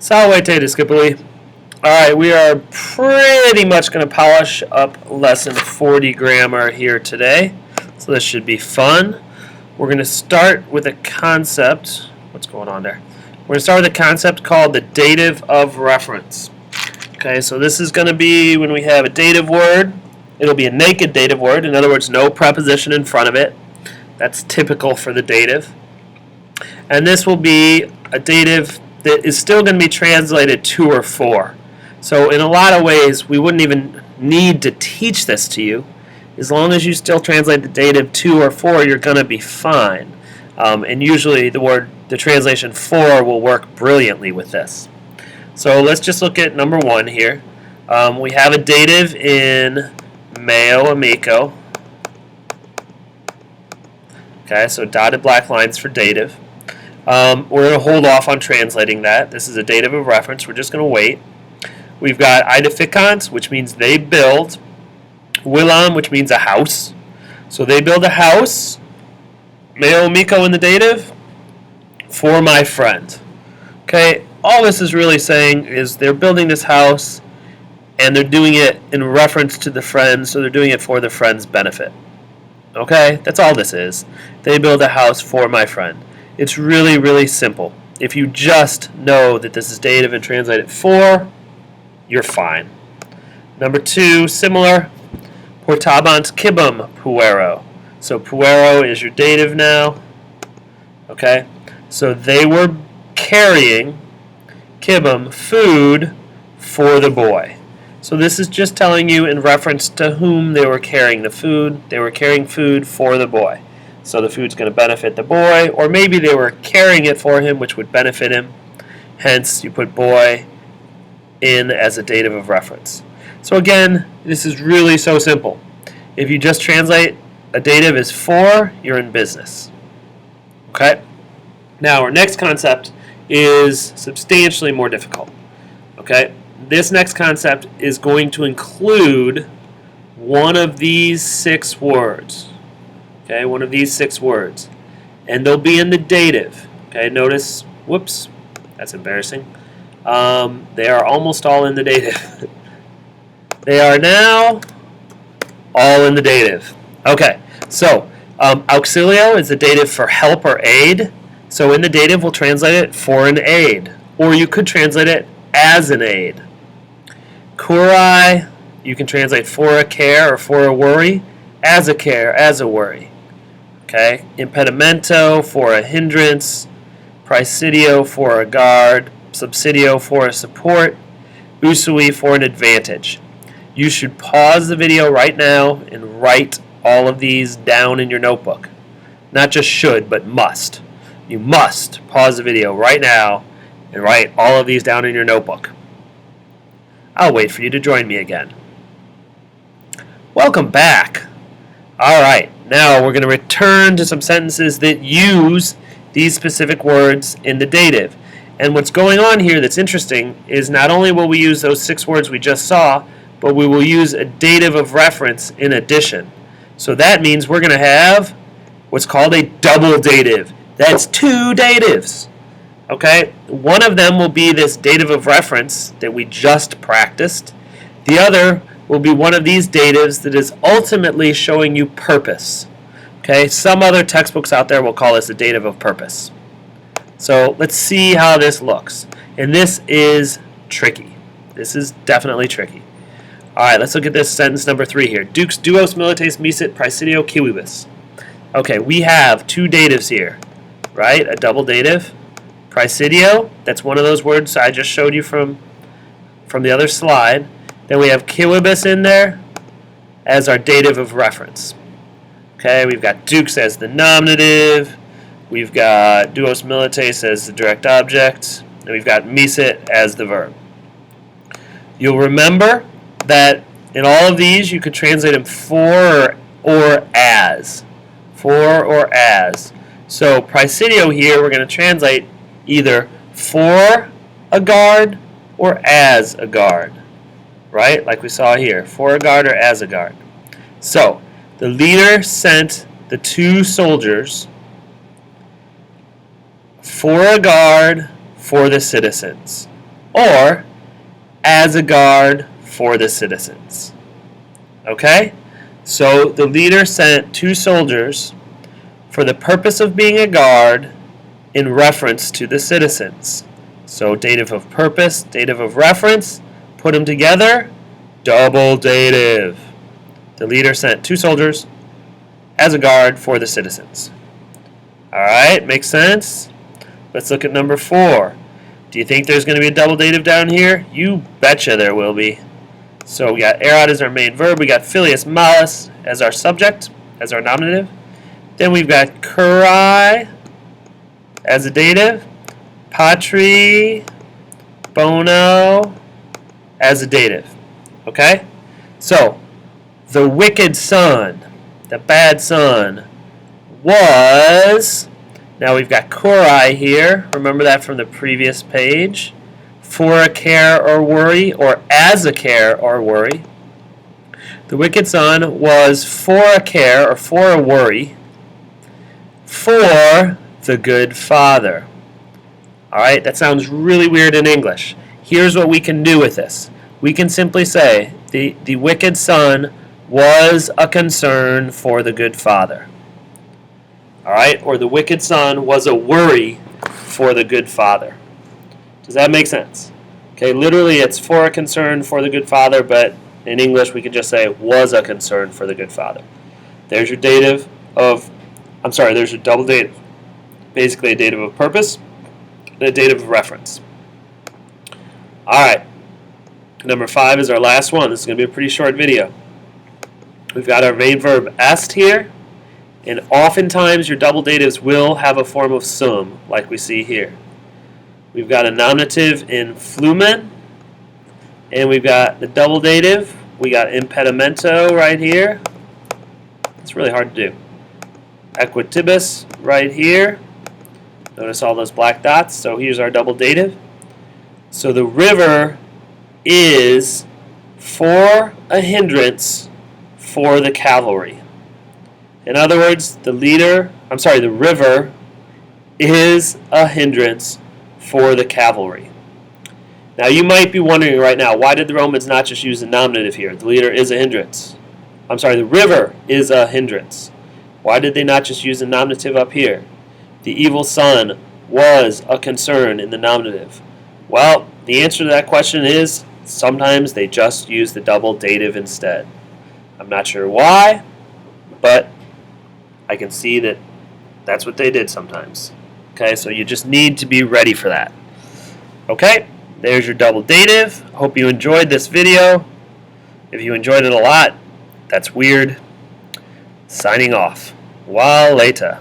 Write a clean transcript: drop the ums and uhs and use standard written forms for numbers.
Salve discipuli. Alright, we are pretty much going to polish up lesson 40 grammar here today. So this should be fun. We're going to start with a concept. What's going on there? We're going to start with a concept called the dative of reference. Okay, so this is going to be when we have a dative word. It'll be a naked dative word. In other words, no preposition in front of it. That's typical for the dative. And this will be a dative that is still going to be translated to or for. So in a lot of ways, we wouldn't even need to teach this to you. As long as you still translate the dative to or for, you're going to be fine. And usually the translation for will work brilliantly with this. So let's just look at number one here. We have a dative in meo amico. Okay, so dotted black lines for dative. We're going to hold off on translating that. This is a dative of reference. We're just going to wait. We've got edificans, which means they build. Villam, which means a house. So they build a house. Meo amico in the dative. For my friend. Okay, all this is really saying is they're building this house and they're doing it in reference to the friend, so they're doing it for the friend's benefit. Okay, that's all this is. They build a house for my friend. It's really, really simple. If you just know that this is dative and translate it for, you're fine. Number two, similar. Portabant kibum puero. So puero is your dative now. Okay, so they were carrying kibum, food, for the boy. So this is just telling you in reference to whom they were carrying the food. They were carrying food for the boy. So the food's going to benefit the boy, or maybe they were carrying it for him, which would benefit him. Hence, you put boy in as a dative of reference. So again, this is really so simple. If you just translate a dative as for, you're in business. Okay? Now, our next concept is substantially more difficult. Okay? This next concept is going to include one of these 6 words. Okay, one of these 6 words. And they'll be in the dative. Okay, notice, whoops, that's embarrassing. They are almost all in the dative. They are now all in the dative. Okay, so auxilio is the dative for help or aid. So in the dative, we'll translate it for an aid. Or you could translate it as an aid. Curai, you can translate for a care or for a worry. As a care, as a worry. Okay, impedimento for a hindrance, praesidio for a guard, subsidio for a support, usui for an advantage. You should pause the video right now and write all of these down in your notebook. Not just should, but must. You must pause the video right now and write all of these down in your notebook. I'll wait for you to join me again. Welcome back. All right, now we're going to return to some sentences that use these specific words in the dative. And what's going on here that's interesting is not only will we use those 6 words we just saw, but we will use a dative of reference in addition. So that means we're going to have what's called a double dative. That's 2 datives. Okay, one of them will be this dative of reference that we just practiced. The other will be one of these datives that is ultimately showing you purpose. Okay, some other textbooks out there will call this a dative of purpose. So let's see how this looks. And this is tricky. This is definitely tricky. All right, let's look at this sentence number 3 here. Dux duos milites misit praesidio civibus. Okay, we have 2 datives here, right? A double dative. Praesidio, that's one of those words I just showed you from the other slide. Then we have civibus in there as our dative of reference. Okay, we've got dux as the nominative. We've got duos milites as the direct object. And we've got misit as the verb. You'll remember that in all of these, you could translate them for or as. For or as. So praesidio here, we're going to translate either for a guard or as a guard. Right? Like we saw here. For a guard or as a guard. So, the leader sent the 2 soldiers for a guard for the citizens. or as a guard for the citizens. Okay? So the leader sent 2 soldiers for the purpose of being a guard in reference to the citizens. So dative of purpose, dative of reference, put them together, double dative. The leader sent 2 soldiers as a guard for the citizens. Alright, makes sense? Let's look at number 4. Do you think there's going to be a double dative down here? You betcha there will be. So we got erat as our main verb, we got filius malus as our subject, as our nominative. Then we've got curai as a dative, patri bono as a dative. Okay? So, the wicked son, the bad son, was, now we've got curai here, remember that from the previous page, for a care or worry, or as a care or worry. The wicked son was for a care or for a worry for the good father. Alright, that sounds really weird in English. Here's what we can do with this. We can simply say the wicked son was a concern for the good father. Alright, or the wicked son was a worry for the good father. Does that make sense? Okay, literally it's for a concern for the good father, but in English we could just say was a concern for the good father. There's your dative of, there's your double dative. Basically a dative of purpose and a dative of reference. Alright, number 5 is our last one. This is going to be a pretty short video. We've got our main verb est here, and oftentimes your double datives will have a form of sum, like we see here. We've got a nominative in flumen, and we've got the double dative. We got impedimento right here. It's really hard to do. Equitibus right here. Notice all those black dots. So here's our double dative. So the river is for a hindrance for the cavalry. In other words, the river is a hindrance for the cavalry. Now you might be wondering right now, why did the Romans not just use the nominative here? The leader is a hindrance. The river is a hindrance. Why did they not just use the nominative up here? The evil son was a concern in the nominative. Well, the answer to that question is sometimes they just use the double dative instead. I'm not sure why, but I can see that that's what they did sometimes. Okay, so you just need to be ready for that. Okay, there's your double dative. Hope you enjoyed this video. If you enjoyed it a lot, that's weird. Signing off. Later.